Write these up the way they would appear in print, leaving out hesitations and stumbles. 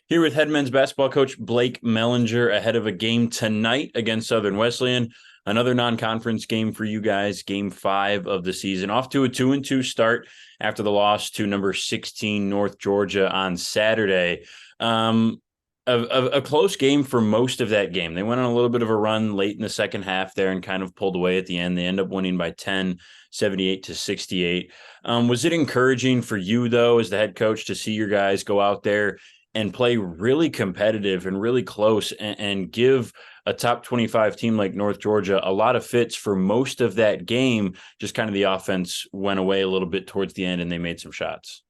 Here with head men's basketball coach Blake Mellinger ahead of a game tonight against Southern Wesleyan. Another non-conference game for you guys, game 5 of the season. Off to a 2-2 start after the loss to number 16 North Georgia on Saturday. A close game for most of that game. They went on a little bit of a run late in the second half there and kind of pulled away at the end. They end up winning by 10, 78-68. Was it encouraging for you, though, as the head coach, to see your guys go out there and play really competitive and really close and give a top 25 team like North Georgia a lot of fits for most of that game? Just kind of the offense went away a little bit towards the end and they made some shots.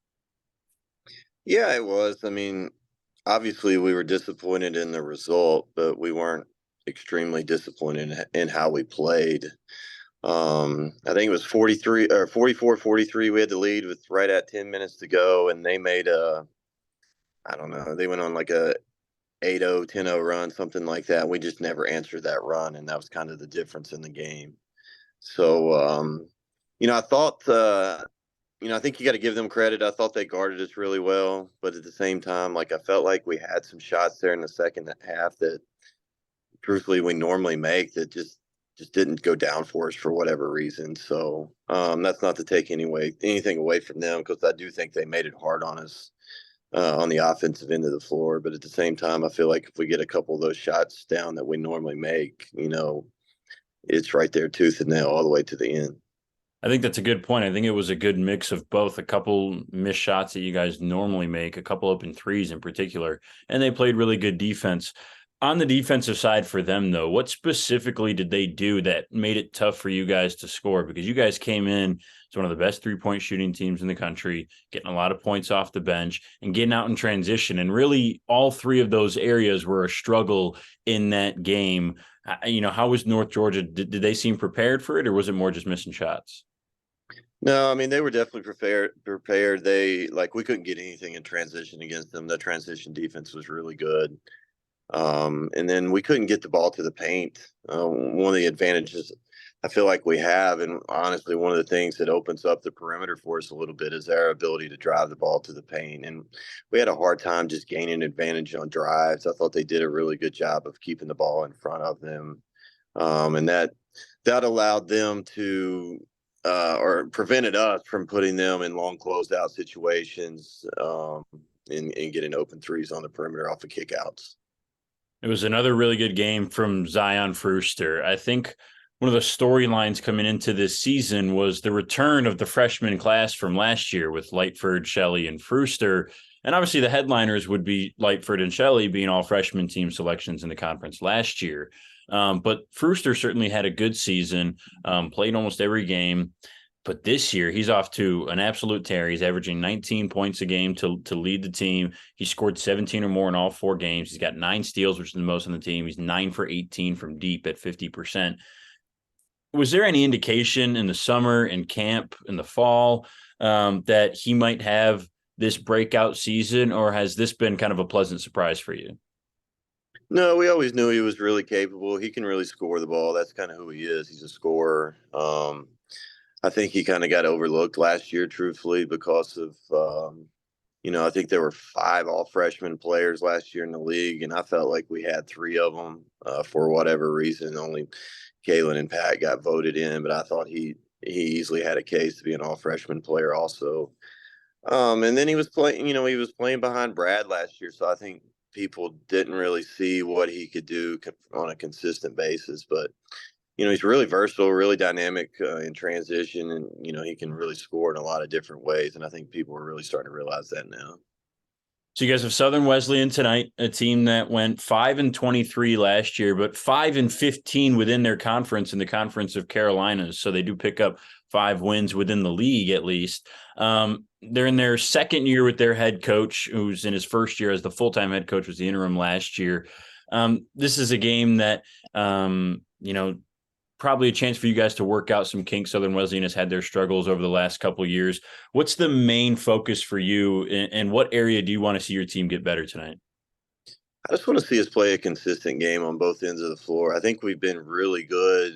Yeah, it was. I mean, obviously we were disappointed in the result, but we weren't extremely disappointed in how we played. I think it was 43 or 44-43. We had the lead with right at 10 minutes to go, and they made I don't know, they went on like a 8-0, 10-0 run, something like that. We just never answered that run, and that was kind of the difference in the game. So, I thought I think you got to give them credit. I thought they guarded us really well, but at the same time, like I felt like we had some shots there in the second half that, truthfully, we normally make that just didn't go down for us for whatever reason. So that's not to take anything away from them, because I do think they made it hard on us on the offensive end of the floor. But at the same time, I feel like if we get a couple of those shots down that we normally make, it's right there tooth and nail all the way to the end. I think that's a good point. I think it was a good mix of both, a couple missed shots that you guys normally make, a couple open threes in particular, and they played really good defense. On the defensive side for them, though, what specifically did they do that made it tough for you guys to score? Because you guys came in as one of the best three-point shooting teams in the country, getting a lot of points off the bench and getting out in transition. And really, all three of those areas were a struggle in that game. How was North Georgia? Did they seem prepared for it, or was it more just missing shots? No, I mean they were definitely prepared. We couldn't get anything in transition against them. The transition defense was really good. And then we couldn't get the ball to the paint. One of the advantages I feel like we have, and honestly, one of the things that opens up the perimeter for us a little bit, is our ability to drive the ball to the paint. And we had a hard time just gaining advantage on drives. I thought they did a really good job of keeping the ball in front of them, and that allowed them to. Or prevented us from putting them in long closed out situations, and getting open threes on the perimeter off of kickouts. It was another really good game from Zion Frooster. I think one of the storylines coming into this season was the return of the freshman class from last year with Lightford, Shelley, and Frooster. And obviously the headliners would be Lightford and Shelley being all freshman team selections in the conference last year. But Frooster certainly had a good season, played almost every game. But this year, he's off to an absolute tear. He's averaging 19 points a game to lead the team. He scored 17 or more in all 4 games. He's got 9 steals, which is the most on the team. He's 9 for 18 from deep at 50%. Was there any indication in the summer, in camp, in the fall, that he might have this breakout season, or has this been kind of a pleasant surprise for you? No, we always knew he was really capable. He can really score the ball. That's kind of who he is. He's a scorer. I think he kind of got overlooked last year, truthfully, because of, I think there were 5 all freshman players last year in the league, and I felt like we had 3 of them for whatever reason. Only Kalen and Pat got voted in, but I thought he easily had a case to be an all freshman player also. And then he was playing behind Brad last year, so I think people didn't really see what he could do on a consistent basis. But he's really versatile, really dynamic in transition, and he can really score in a lot of different ways. And I think people are really starting to realize that now. So you guys have Southern Wesleyan tonight, a team that went 5-23 last year, but 5-15 within their conference in the Conference of Carolinas. So they do pick up 5 wins within the league at least. They're in their second year with their head coach, who's in his first year as the full-time head coach, was the interim last year. This is a game that, probably a chance for you guys to work out some kinks. Southern Wesleyan has had their struggles over the last couple of years. What's the main focus for you, and what area do you want to see your team get better tonight? I just want to see us play a consistent game on both ends of the floor. I think we've been really good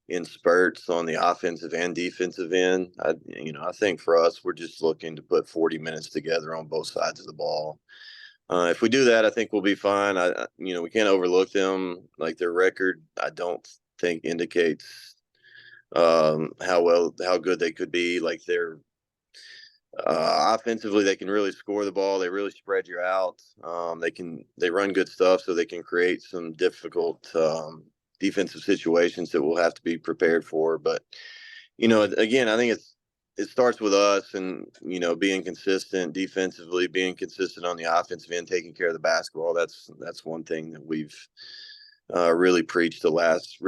in spurts on the offensive and defensive end. I think for us, we're just looking to put 40 minutes together on both sides of the ball. If we do that, I think we'll be fine. We can't overlook them. Like their record, I don't think indicates how good they could be. Like they're offensively, they can really score the ball. They really spread you out. They run good stuff, so they can create some difficult defensive situations that we'll have to be prepared for. But again, I think it starts with us, and being consistent defensively, being consistent on the offensive end, taking care of the basketball. That's one thing that we've really preached the last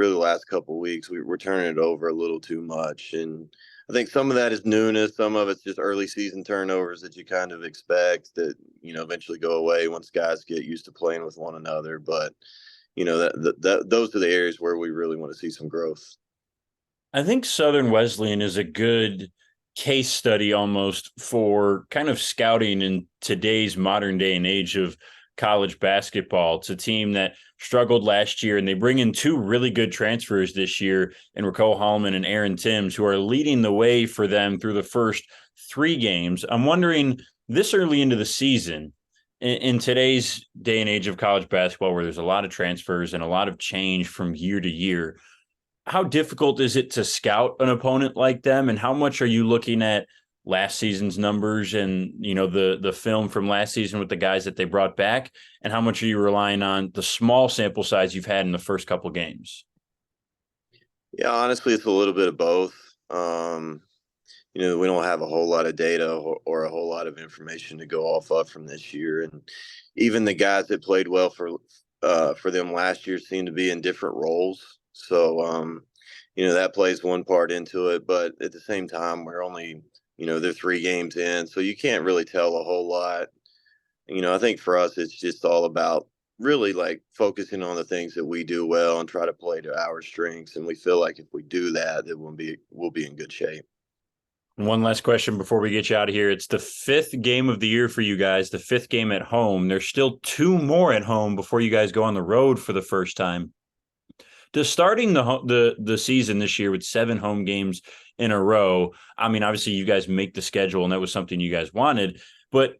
couple of weeks. We're turning it over a little too much, and I think some of that is newness. Some of it's just early season turnovers that you kind of expect that eventually go away once guys get used to playing with one another. But those are the areas where we really want to see some growth. I think Southern Wesleyan is a good case study almost for kind of scouting in today's modern day and age of college basketball. It's a team that struggled last year, and they bring in two really good transfers this year in Raquel Hallman and Aaron Timms, who are leading the way for them through the first three games. I'm wondering, this early into the season, in today's day and age of college basketball, where there's a lot of transfers and a lot of change from year to year, how difficult is it to scout an opponent like them, and how much are you looking at last season's numbers and the film from last season with the guys that they brought back, and how much are you relying on the small sample size you've had in the first couple games? Yeah, honestly, it's a little bit of both. We don't have a whole lot of data or a whole lot of information to go off of from this year, and even the guys that played well for them last year seem to be in different roles. So that plays one part into it, but at the same time, we're only they're 3 games in, so you can't really tell a whole lot. I think for us, it's just all about really like focusing on the things that we do well and try to play to our strengths. And we feel like if we do that, then we'll be in good shape. And one last question before we get you out of here. It's the fifth game of the year for you guys, the fifth game at home. There's still two more at home before you guys go on the road for the first time. Does starting the season this year with 7 home games in a row, I mean, obviously you guys make the schedule and that was something you guys wanted, but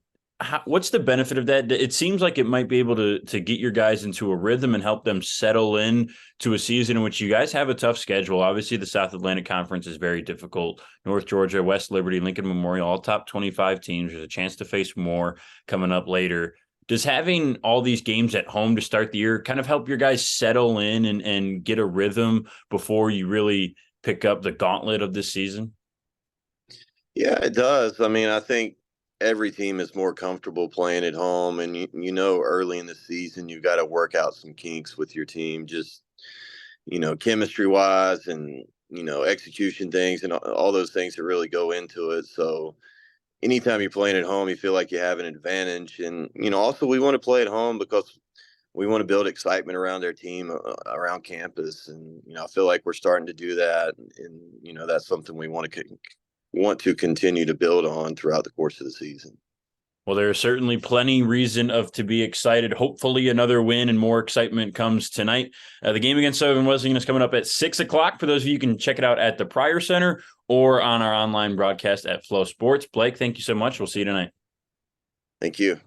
what's the benefit of that? It seems like it might be able to get your guys into a rhythm and help them settle in to a season in which you guys have a tough schedule. Obviously, the South Atlantic Conference is very difficult. North Georgia, West Liberty, Lincoln Memorial, all top 25 teams. There's a chance to face more coming up later. Does having all these games at home to start the year kind of help your guys settle in and get a rhythm before you really pick up the gauntlet of this season? Yeah, it does. I mean, I think every team is more comfortable playing at home, and early in the season, you've got to work out some kinks with your team, just chemistry wise, and execution things, and all those things that really go into it. So anytime you're playing at home, you feel like you have an advantage. And, also we want to play at home because we want to build excitement around their team, around campus. And, I feel like we're starting to do that. And, that's something we want to continue to build on throughout the course of the season. Well, there's certainly plenty reason to be excited. Hopefully another win and more excitement comes tonight. The game against Southern Wesleyan is coming up at 6:00. For those of you, can check it out at the Pryor Center or on our online broadcast at Flow Sports. Blake, thank you so much. We'll see you tonight. Thank you.